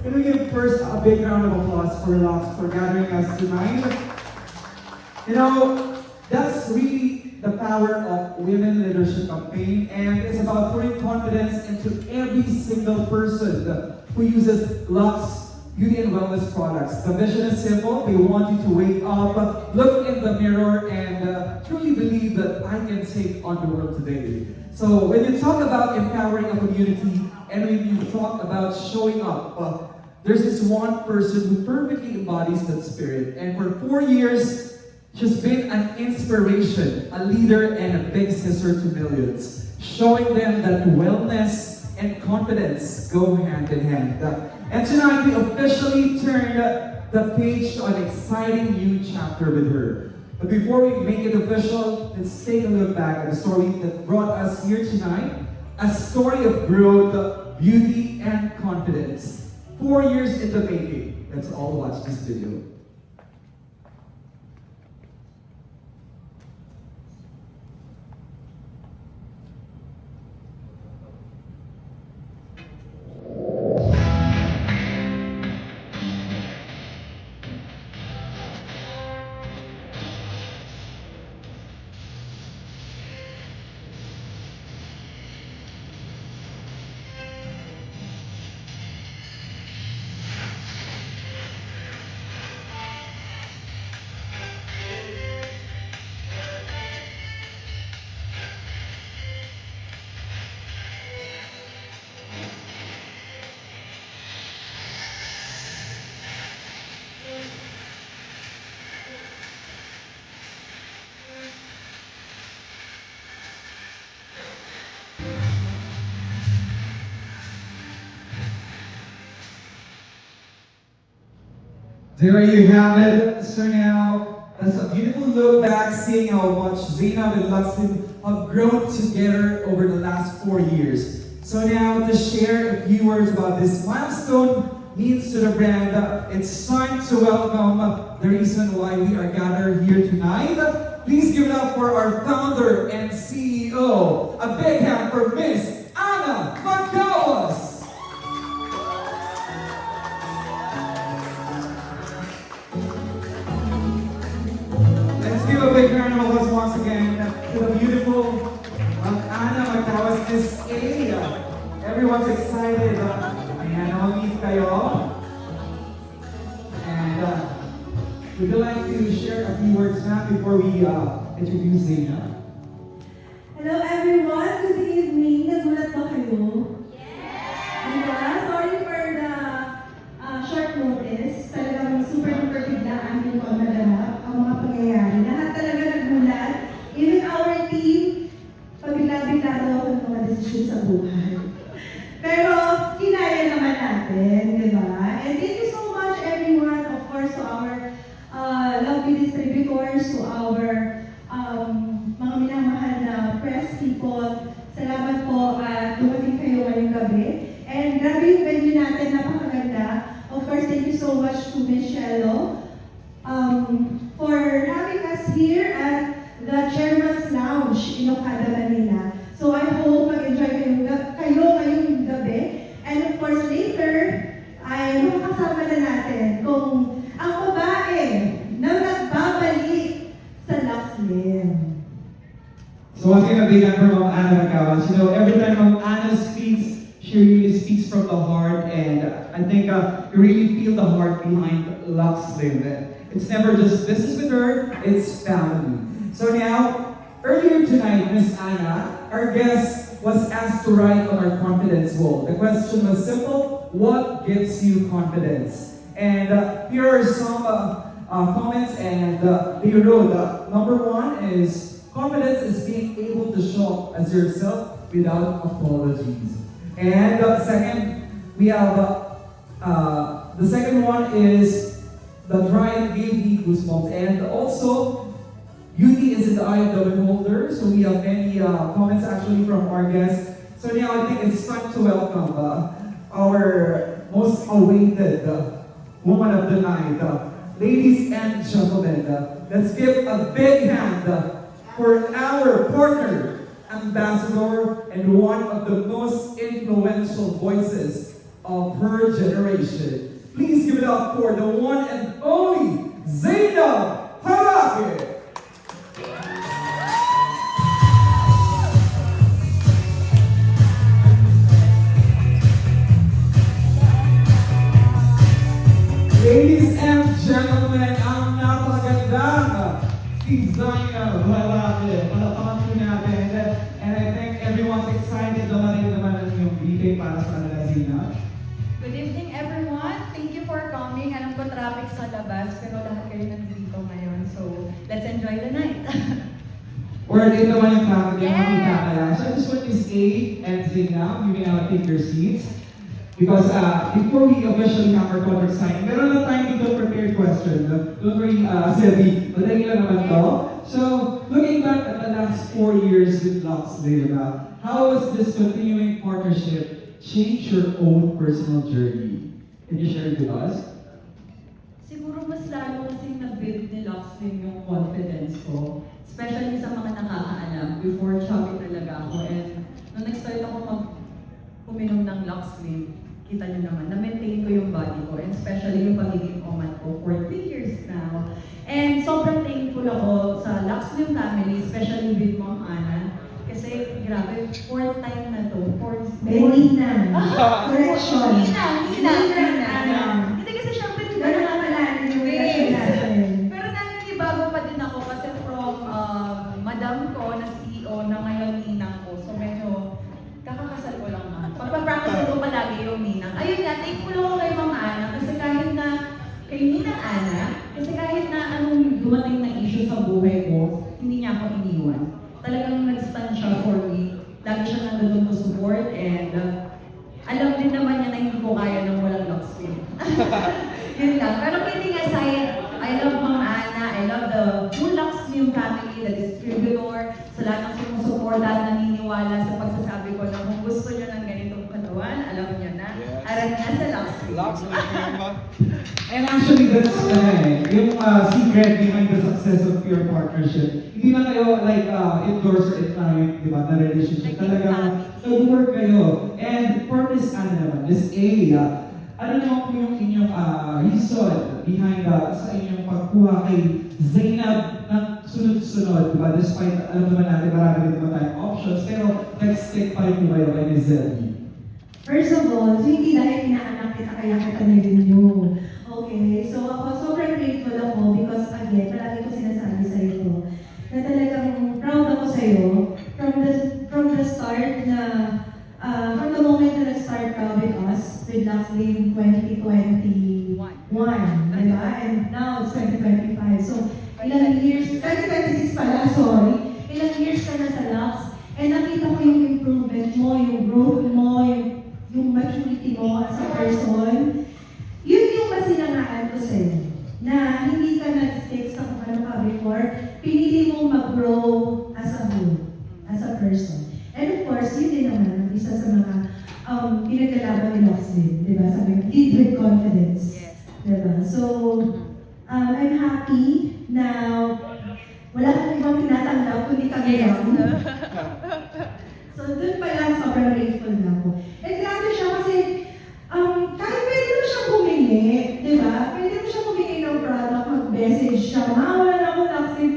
Can we give first a big round of applause for Lux for gathering us tonight? You know, that's really the power of Women Leadership Campaign, and it's about putting confidence into every single person who uses Lux beauty and wellness products. The vision is simple. We want you to wake up, look in the mirror, and truly believe that I can take on the world today. So when you talk about empowering a community, and when you talk about showing up, there's this one person who perfectly embodies that spirit. And for 4 years, she's been an inspiration, a leader, and a big sister to millions, showing them that wellness and confidence go hand in hand. And tonight, we officially turned the page to an exciting new chapter with her. But before we make it official, let's take a look back at the story that brought us here tonight. A story of growth, beauty, and confidence. 4 years in the making. Let's all watch this video. There you have it. So now, that's a beautiful look back, seeing how much Zainab and Luxin have grown together over the last 4 years. So now, to share a few words about this milestone means to the brand, it's time to welcome the reason why we are gathered here tonight. Please give it up for our founder and CEO. A big hand for Miss Ana Macawas. Give a big round of applause once again to the beautiful Ana Macawas, Miss A. Everyone's excited. Ayan, all-meet kayo. And would you like to share a few words now before we introduce Zainab? Hello everyone, good evening. Nagulat ba kayo? Diba? Sorry for the short notice. Talagang super biglaan yung pagnaganap ang mga pangyayari. Lahat talaga nagulat. Even our team, pabigla-bigla daw ako ng mga desisyon sa buhay. Pero kinaya naman natin, di ba? And thank you so much everyone, of course, to our lovely distributors, to our mga minamahal na press people. Salamat po at dumating kayo ngayong gabi. And grabe yung venue natin, napakaganda. Of course, thank you so much to Michelle for having us here at the Chairman's Lounge in Okada, Manila. So I hope mag-enjoy kayo ngayong gabi. And of course, later, ay makakasama na natin kung ang babae na nagbabalik sa Luxlin. So once again, a big hand for Ma'am Ana Macawas. You know, every time Ma'am Ana speaks, she really speaks from the heart, and I think you really feel the heart behind Luxlin. It's never just business with her, it's family. So now, earlier tonight, Miss Ana, our guest was asked to write on our confidence wall. The question was simple: what gives you confidence? And here are some comments, and they wrote, number one is, confidence is being able to show up as yourself without apologies. And second, we have the second one is the drive gave me goosebumps. And also, beauty is in the eye of the beholder. So we have many comments actually from our guests. So now I think it's time to welcome our most awaited woman of the night. Ladies and gentlemen, let's give a big hand for our partner, ambassador, and one of the most influential voices of her generation. Please give it up for the one and only Zainab Harake. Ladies and gentlemen, ang napakagandang si Zainab Harake. Palapakan po natin. And I think everyone's excited naman ang yung briefing para sa kanila, Zainab. Good evening, everyone. Thank you for coming. Alam ko traffic sa labas, pero lahat kayo nandito ngayon. So, let's enjoy the night. Or dito naman yung traffic yung Yes! makita kaya. So I just want Miss A and Zainab, you may take your seats. Because before we officially have our contract signing, meron na tayo dito prepared question. Don't worry, Selby, madali lang naman to. So, looking back at the last 4 years with Lux Zainab, how has this continuing partnership changed your own personal journey? Can you share it with us? Siguro mas lalo kasi nag-build ni Luxlin yung confidence ko. Especially sa mga nakakaalam. Before, chubby talaga ako. And nung nag-start ako uminom ng Luxlin, kita nyo naman, na-maintain ko yung body ko. And especially yung pagiging omat ko for 3 years now. And sobrang thankful ako sa Luxlin family, especially with Mom Ana. Kasi grabe, 4th time na to. Nina. Correction. Nina. Nina. Hindi kasi syempre, hindi Pero na nakalanin yung relasyon natin. Pero naninibago pa din ako kasi from madam ko na CEO na ngayon ninang ko. So medyo kakakasal ko lang na. Pagpa-practice ko palagi yung ninang. Ayun nga, thankful ako kay Ma'am Ana kasi kahit na kay Ninang Ana, kasi kahit na anong dumating na issue sa buhay ko, hindi niya ako iniwan. Talagang nag-stand siya for me. Lagi siya nandun to support and alam din naman niya na hindi ko kaya nang walang Luxlin. Yun lang. Pero kidding aside, I love Ma'am Ana, I love the full Luxlin family, the distributor, sa lahat ng sumusuporta at naniniwala sa pagsasabi ko na kung gusto niyo ng ganitong katawan, alam niyo na, aral na sa Luxlin. And actually, that's yung secret behind the success of your partnership. Hindi na kayo like endorser and client, di ba, na relationship. Talagang nag-work kayo. And for Miss Ana naman, Miss A, ano naman po yung inyong reason behind sa inyong pagkuha kay Zainab ng sunod-sunod, di ba? Despite, alam naman natin, marami rin naman tayong options, pero nag-stick pa rin po kayo kay Miss Zelly. First of all, so hindi dahil inaanak kita kaya kita nilin Okay, so ako sobrang grateful ako because again, palagi ko sinasabi sa iyo na talagang proud ako sa iyo from the start na from the moment na nag-start ka with us with Luxlin 2021, diba? And now it's 2025. So, ilang years, 2026 pala, sorry. Ilang years ka na sa Lux and nakita ko yung improvement mo, yung growth mo, yung maturity mo as a person. Yun yung masinangaan ko sa'yo. Na hindi ka nag-stick sa kung ano ka before, pinili mong mag-grow as a whole, as a person. And of course, yun din naman ang isa sa mga pinaglalaban ni Luxlin, di ba? Sabi mo, lead with confidence. Yes. Di ba? So, I'm happy na wala kang ibang tinatanggap kundi kami lang. So, dun pa lang, sobrang grateful na ako. And grabe siya kasi, kahit pwede mo siya bumili, di ba? Pwede mo siya bumili ng product, mag-message siya, wala na ako Luxlin.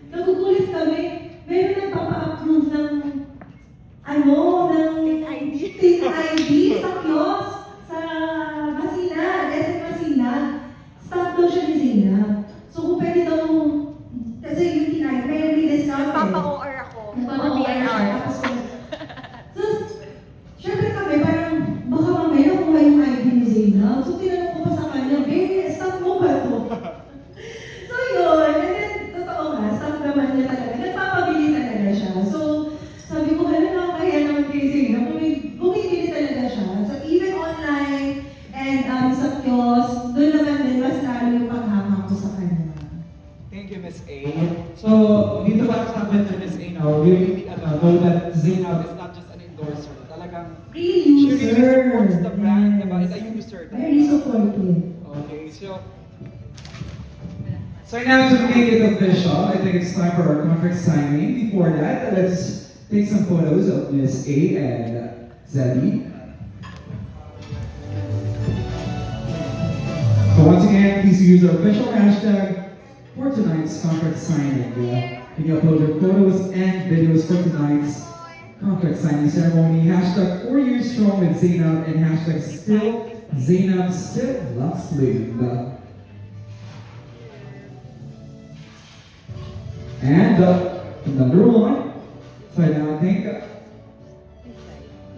Nagugulit kami, meron nagpapa-approve ng, Tin ID sa kiosk, sa Masinag, SM Masinag. Stop daw siya ni Zina. So, kung pwede daw, kasi yung Tin ID, may re-discount eh. Papa-OR ako. Papa-OR. Tapos, so, syempre kami, parang, baka mamaya nakuha yung ID ni Zina. So, tinanong ko pa sa kanya, baby, stop mo ba to? So, yun. And then, totoo nga, stop naman niya talaga. Nagpapabili talaga siya. So, sabi ko, alam na kaya naman kay Zina, bumibili talaga siya. So, even online and sa kiosk, doon naman din, mas lalo yung paghamak ko sa kanya. Thank you, Miss A. So, dito ba sa amin na Miss A now, we really know that Zainab is not just an endorser. Talagang, Real she really user. supports the brand, diba? It's a user. Very supportive. Okay, so now to make it official, I think it's time for our contract signing. Before that, let's take some photos of Miss A and Zelly. again, please use our official hashtag for tonight's contract signing. Can you upload your photos and videos for tonight's contract signing ceremony? Hashtag 4 years strong with Zainab and hashtag still Zainab still loves Linda. And number one, so now I think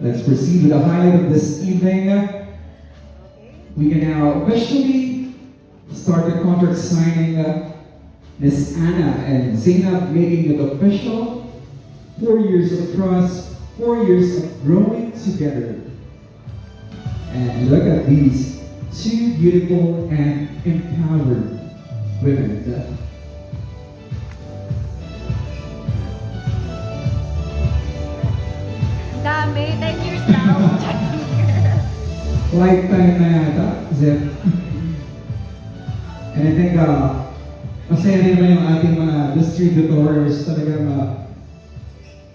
let's proceed with the highlight of this evening. We can now officially start the contract signing. Miss Anna and Zainab making it official. 4 years of trust, 4 years of growing together. And look at these two beautiful and empowered women. Dami, 10 years now. Lifetime na yata, Zep. And I think, masaya rin naman yung ating mga distributors. Talagang,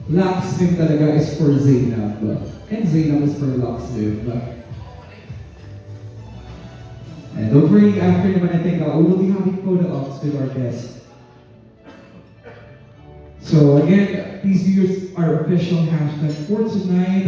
Locksmith talaga is for Zainab. And Zainab is for Locksmith. And don't worry, after naman I think, we will be having photo ops with our guests. So again, please use our official hashtag for tonight.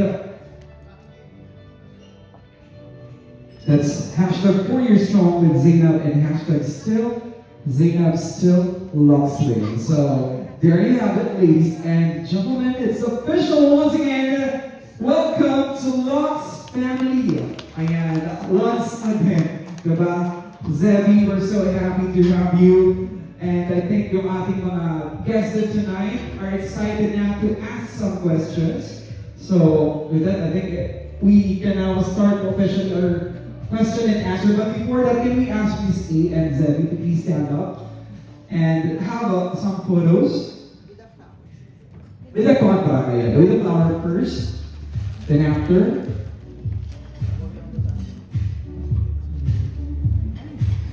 That's hashtag 4 years strong with Zainab and hashtag still Zainab still Locksmith. So there you have it, ladies and gentlemen. It's official once again. Welcome to Locks family. Ayan, once again, diba? Zebi, we're so happy to have you. And I think yung ating mga guests tonight are excited now to ask some questions. So with that, I think we can now start officially our question and answer. But before that, can we ask Miss A and Zebi to please stand up and have some photos with the contract, with the flower first, then after.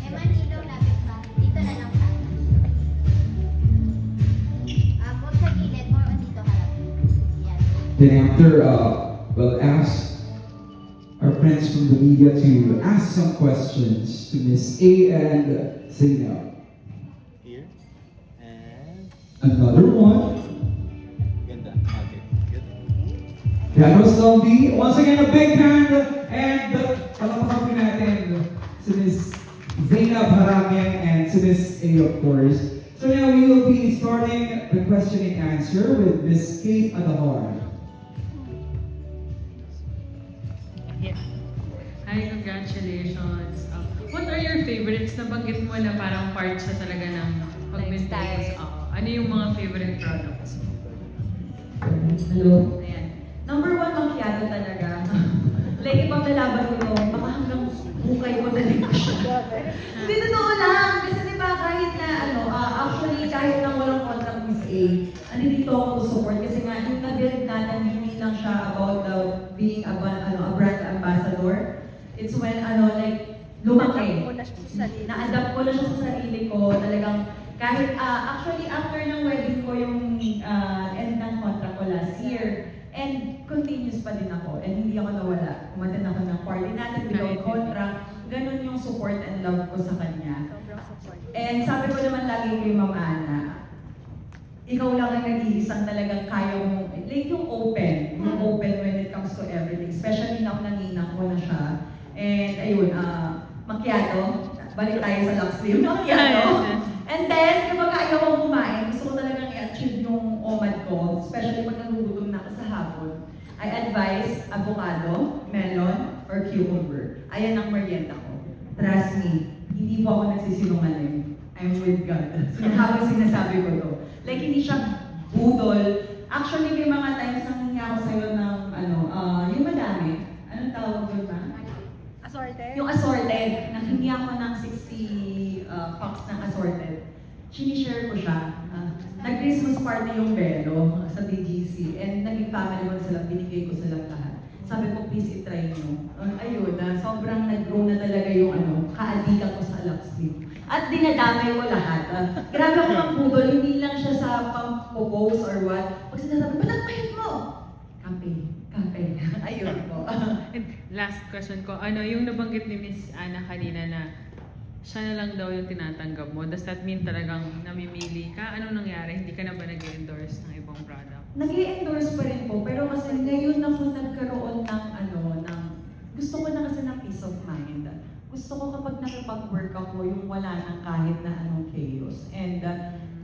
Eman, dito lapit ba? Dito na lang ka. Huwag sa gilid, more on dito ka lang. Yan. Then after, we'll ask our friends from the media to ask some questions to Miss A and Zainab. Here. And Another one. ganda. Okay. Good. That was Zombie. Once again, a big hand and palakpakan natin si Miss Zainab Haramian and si Miss A, of course. So now we will be starting the question and answer with Miss Kate Adahar. Yes. Hi, congratulations. What are your favorites? Nabanggit mo na parang part siya talaga ng pag-maintain. Ano yung mga favorite products mo? Hello. Ayan. Number 1, macchiato talaga. Like, ipang lalaban ko to, baka hanggang bukay ko talaga siya. Hindi, totoo lang. Kasi diba, kahit na, actually, kahit na walang contact Miss A, andito ako to support. Kasi nga, yung na-build natin, hindi lang siya about being a brand ambassador. It's when, lumaki. Na-adapt ko na siya sa sarili ko. Talagang, kahit, actually, after ng wedding ko, yung end ng contract ko last year, and continuous pa din ako, and hindi ako nawala. Umaten ako ng party natin without contract. Ganun yung support and love ko sa kanya. And sabi ko naman lagi kay Ma'am Ana, ikaw lang ang nag-iisang talagang kaya mo, like yung open when it comes to everything. Especially na ako nanginang ko na siya. And ayun, macchiato, balik tayo sa Luxley, macchiato. And then, kapag ayaw akong kumain, gusto ko talagang i-achieve yung OMAD ko, especially pag nagugutom na ako sa hapon. I advise avocado, melon, or cucumber. Ayan ang merienda ko. Trust me, hindi po ako nagsisinungaling. I'm with God. Habang sinasabi ko to. Like, hindi siya budol. Actually, may mga times na hingi ako sa'yo ng, yung madami. Anong tawag yun ba? Assorted? Yung assorted, hindi ako ng 60 packs ng assorted. Sinishare ko siya. Nag-Christmas party yung Belo sa BGC and naging family ko sila, binigay ko sila lahat. Sabi ko, please itry nyo. Ayun, sobrang nag-grow na talaga yung kaadika ko sa Luxley. At dinadamay ko lahat. Grabe ako ng budol, hindi lang siya sa pang-post or what. Pag sinasabi, ba't ang pahit mo? Kape. Ayun po. And last question ko, yung nabanggit ni Miss Ana kanina na siya na lang daw yung tinatanggap mo. Does that mean talagang namimili ka? Ano nangyari? Hindi ka na ba nag-endorse ng ibang product? Nag-i-endorse pa rin po, pero kasi ngayon ako nagkaroon ng gusto ko na kasi ng peace of mind. Gusto ko kapag nakipag-work ako, yung wala nang kahit na anong chaos. And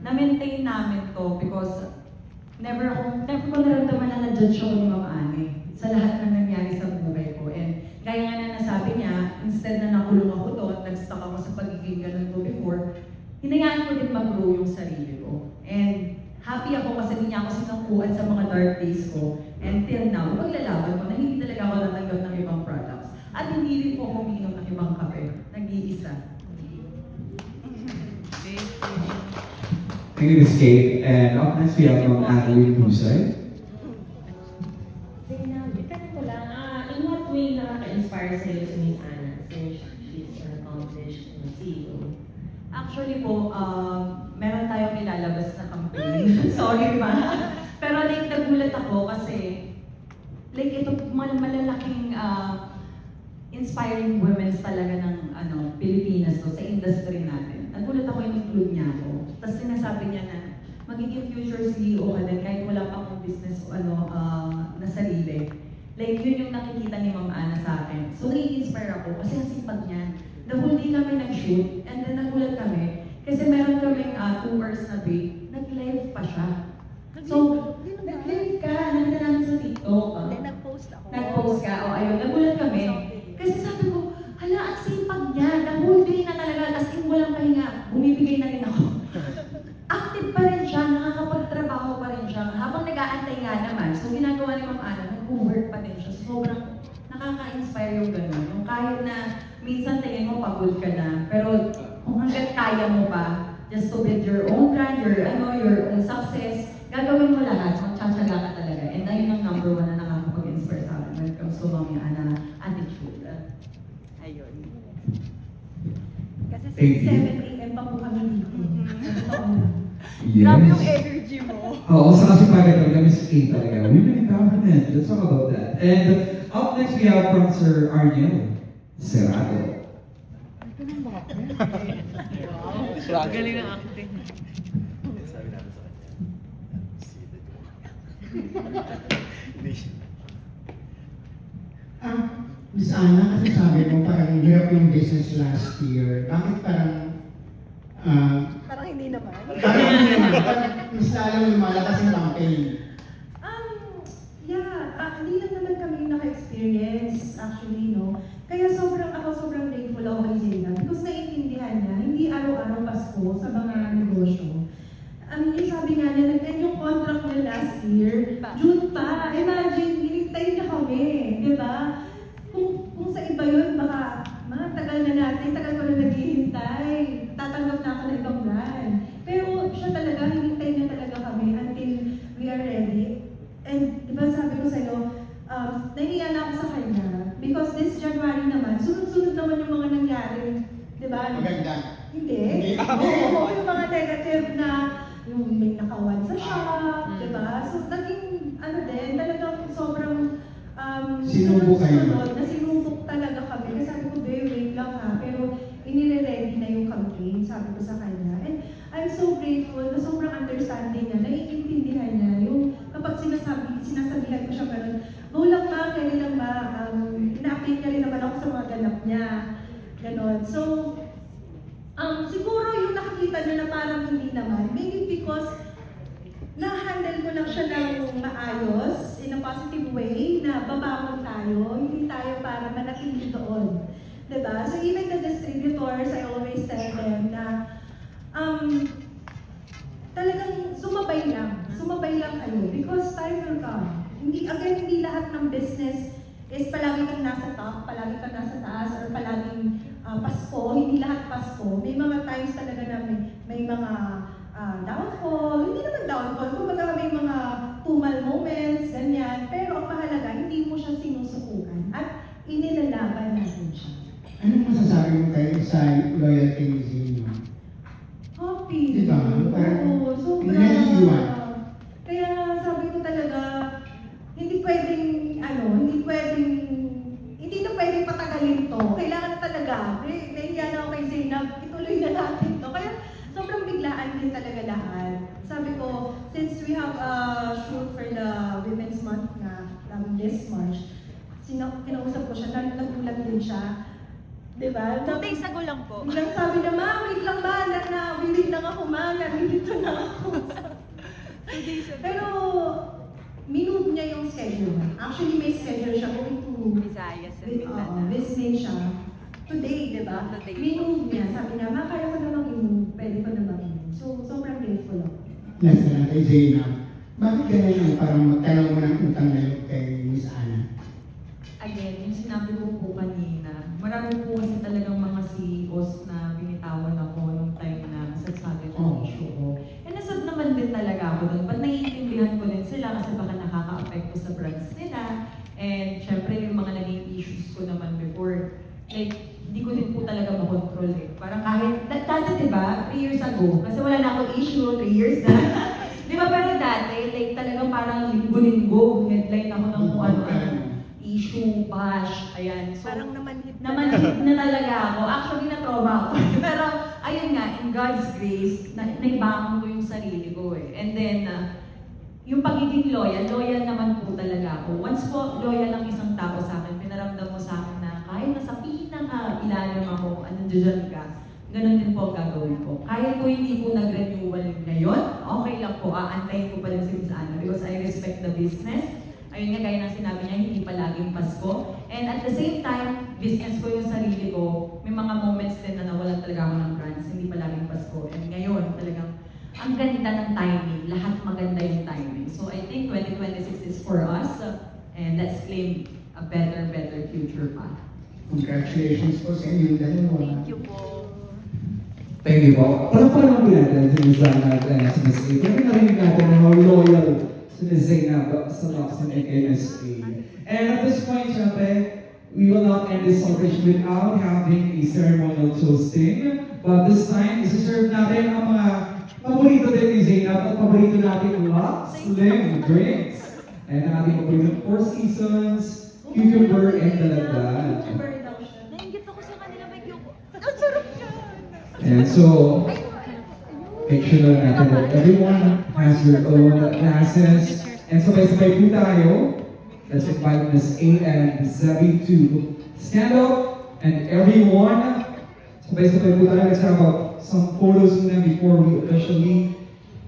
na-maintain namin to because never ko naramdaman na na-judge ako ni Ma'am Ani sa lahat ng nangyari sa buhay ko. And gaya nga na nasabi niya, instead na nakulong ako doon, nag-stuck ako sa pagiging ganun ko before, hinayaan ko din mag-grow yung sarili ko. And happy ako kasi hindi niya ako sinangkuhan sa mga dark days ko. And till now, paglalaban ko na hindi talaga ako natanggap ng ibang products. At hindi rin po ako umiinom ng ibang kape. Nag-iisa. Thank you. Thank you, Ms. Kate. And up next, we have Natalie Pusay. Itanong ko lang, in what way nakaka-inspire sa'yo si Miss Ana since she's an accomplished CEO? Actually po, meron tayong ilalabas na campaign. Sorry ba? Pero like, nagulat ako kasi like ito, malalaking inspiring women talaga ng Pilipinas to, sa industry natin. Nagulat ako yung include niya ako. Tapos sinasabi niya na magiging future CEO ka din kahit wala pa akong business na sarili. Like yun yung nakikita ni Ma'am Ana sa akin. So nai-inspire ako kasi ang sipag niya. The whole day kami nag-shoot and then nagulat kami kasi meron kaming 2 hours na break, nag-live pa siya. So, nag-live ka, nakita namin sa TikTok. Nag-post ako. Nag-post ka, o ayun, nagulat kami. Kasi sabi ko, hala, ang sipag niya, the whole day na talaga, as in walang pahinga, bumibigay na rin ako. Active pa rin siya, nakakapagtrabaho pa rin siya. Habang nag-aantay nga naman, so ginagawa ni Ma'am Ana, nag-work pa din siya. So, sobrang nakaka-inspire yung gano'n. Yung kahit na minsan tingin mo pagod ka na, pero kung hanggat kaya mo pa, just to build your own brand, your own success, gagawin mo lahat, magtsatsaga ka talaga. And ayun ang number 1 na nakakapag-inspire sa akin when it comes to Mami Ana attitude. Ayun. Kasi Thank you. 7 a.m. pa po kami dito. Totoo lang. Grabe yung energy mo. Oo, sa kasi pagkat talaga, Ms. Kate talaga. Women empowerment. Let's talk about that. And up next, we have from Sir Arnel Serrado. Wow. Galing ng acting. Sabi natin sa kanya. See the Hindi siya. Miss Ana, kasi sabi mo parang hirap yung business last year. Bakit parang Parang hindi naman. parang mas lalong lumalakas yung campaign? Hindi lang naman kami naka-experience actually, no? Kaya sobrang grateful ako kay Zena because naiintindihan niya, hindi araw-araw Pasko sa mga negosyo. Yung sabi nga niya, nag-end yung contract niya last year, June pa. Imagine, hinintay niya kami, di ba? Kung sa iba yun, baka tagal na natin, tagal ko na naghihintay, tatanggap na ako ng ibang brand. Pero siya talaga, hinintay niya talaga kami until we are ready. And di ba sabi ko sa'yo, nahiya na ako sa kanya because this January naman, sunod-sunod naman yung mga nangyari. Di ba? Maganda. Hindi. Oo, yung mga negative na yung may nakawan sa shop, di ba? So, naging, talagang sobrang Sinubok kayo. sunod-sunod na sinubok talaga kami. Kasi sabi ko, wait lang ha. Pero inire-ready na yung campaign, sabi ko sa kanya. And I'm so grateful na sobrang understanding niya, naiintindihan niya. Yung kapag sinasabihan ko siya parang, go lang ba, kaya lang ba, ina-update niya rin naman ako sa mga ganap niya. Ganon. So, siguro yung nakikita niya na parang hindi naman, maybe because na-handle ko lang siya ng maayos, in a positive way, na babangon tayo, hindi tayo para manatili doon. Diba? So even the distributors, I always tell them na talagang sumabay lang kayo because time will come. Hindi lahat ng business is palagi kang nasa top, palagi kang nasa taas, or palaging Pasko, hindi lahat Pasko. May mga times talaga na may mga downfall, hindi naman downfall, kumbaga may mga tumal moments, ganyan. Pero ang mahalaga, hindi mo siya sinusukukan at inilalaban natin siya. Anong masasabi mo kayo sa loyalty ni Zena? Happy. Diba? Parang Oo, sobra. hindi naiiwan. Kaya sabi ko talaga, hindi na pwedeng patagalin to. Kailangan talaga. nahiya na ako kay Zainab, ituloy na natin to. Kaya sobrang biglaan din talaga lahat. Sabi ko, since we have a shoot for the Women's Month na this March, kinausap ko siya, nagulat din siya. Diba? 2 days ago lang po. Biglang sabi na, ma, wait lang ba? Wait lang ako, ma. Nandito na ako. Pero, minove niya yung schedule. Actually, may schedule siya going to Visayas and Mindanao. visiting siya. Today, di ba? Today. Minove niya. Sabi niya, ma, kaya ko namang i-move. Pwede ko namang i-move. So, sobrang grateful ako. Last na lang kay Zainab. Bakit ganun ang parang magtanong mo ng utang na loob kay Miss Ana? Again, yung sinabi ko po kanina, marami po kasi talagang mga CEOs na binitawan ako nung time na sasagad Oh. ng issue ko. And nasad naman din talaga ako doon. But naiintindihan ko din sila kasi baka nakaka-apekto sa brands nila. And syempre yung mga naging issues ko naman before, like, hindi ko din po talaga makontrol eh. Parang kahit, dati diba, 3 years ago, kasi wala na akong issue, 3 years na. Di ba, pero dati, like talagang parang linggo-linggo, headline ako ng kung ano-ano. Issue, bash, ayan. So, Parang namanhid namanhid na talaga ako. Actually, na-trauma ako. Pero, ayun nga, in God's grace, naibangon ko yung sarili ko eh. And then, yung pagiging loyal naman po talaga ako. Once po loyal ang isang tao sa akin, pinaramdam mo sa akin na kahit nasa pinaka-ilalim ako, nandiyan ka, ganun din po ang gagawin ko. Kahit po hindi po nag-renewal ngayon, okay lang po, aantayin ko pa rin si Miss Ana because I respect the business. Ayun nga, gaya ng sinabi niya, hindi palaging Pasko. And at the same time, business ko yung sarili ko. May mga moments din na nawalan talaga ako ng brands, hindi palaging Pasko. And ngayon, talagang ang ganda ng timing. Lahat maganda yung timing. So I think 2026 is for us. And let's claim a better future pa. Congratulations po sa inyong dalawa. Thank you po. Thank you po. Parang po natin si Miss Ana at si Miss A. Pero narinig natin na how loyal si Miss Zainab sa Locsin and MSA. And at this point, syempre, we will not end this celebration without having a ceremonial toasting. But this time, isi-serve natin ang mga paborito din ni Zainab at paborito natin ang Lock Slim drinks. And ang ating paborito, Four Seasons, cucumber, and dalaga. Very daw siya. Nainggit ako sa kanila, may yuko. Ang sarap yan! And so, make sure natin that everyone has their own glasses. And sabay-sabay po tayo. Let's invite Ms. A and Zebby to stand up. And everyone, sabay-sabay po tayo. Let's have some photos with them before we officially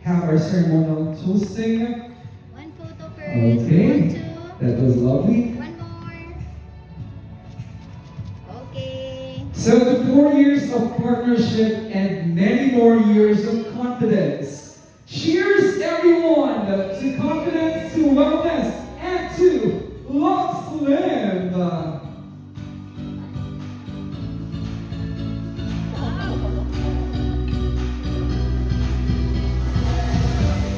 have our ceremonial toasting. One photo first. Okay, 1, 2. that was lovely. One more. Okay. So to 4 years of partnership and many more years of confidence. Cheers everyone to confidence, to wellness, and to Lock Slim.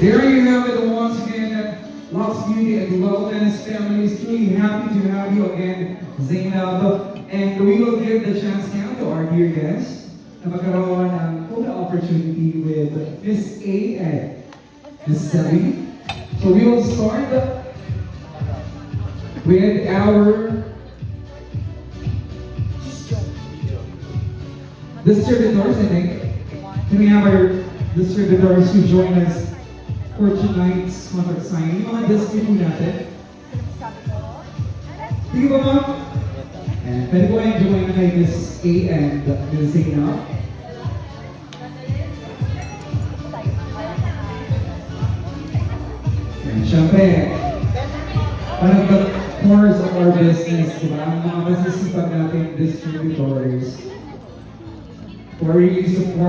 There you have it once again, Locks Beauty and Wellness family is truly happy to have you again, Zainab. And we will give the chance now to our dear guests na magkaroon ng photo opportunity with Miss A and Miss Zebby. So we will start with our distributors, I think. Can we have our distributors who join us for tonight's contract signing? Yung mga distribute natin. Sige ba ma'am? And pwede ko kayong join na kay Miss A and Miss Zainab. And syempre, one of the cores of our business, diba? Ang mga masisipag natin distributors who are really support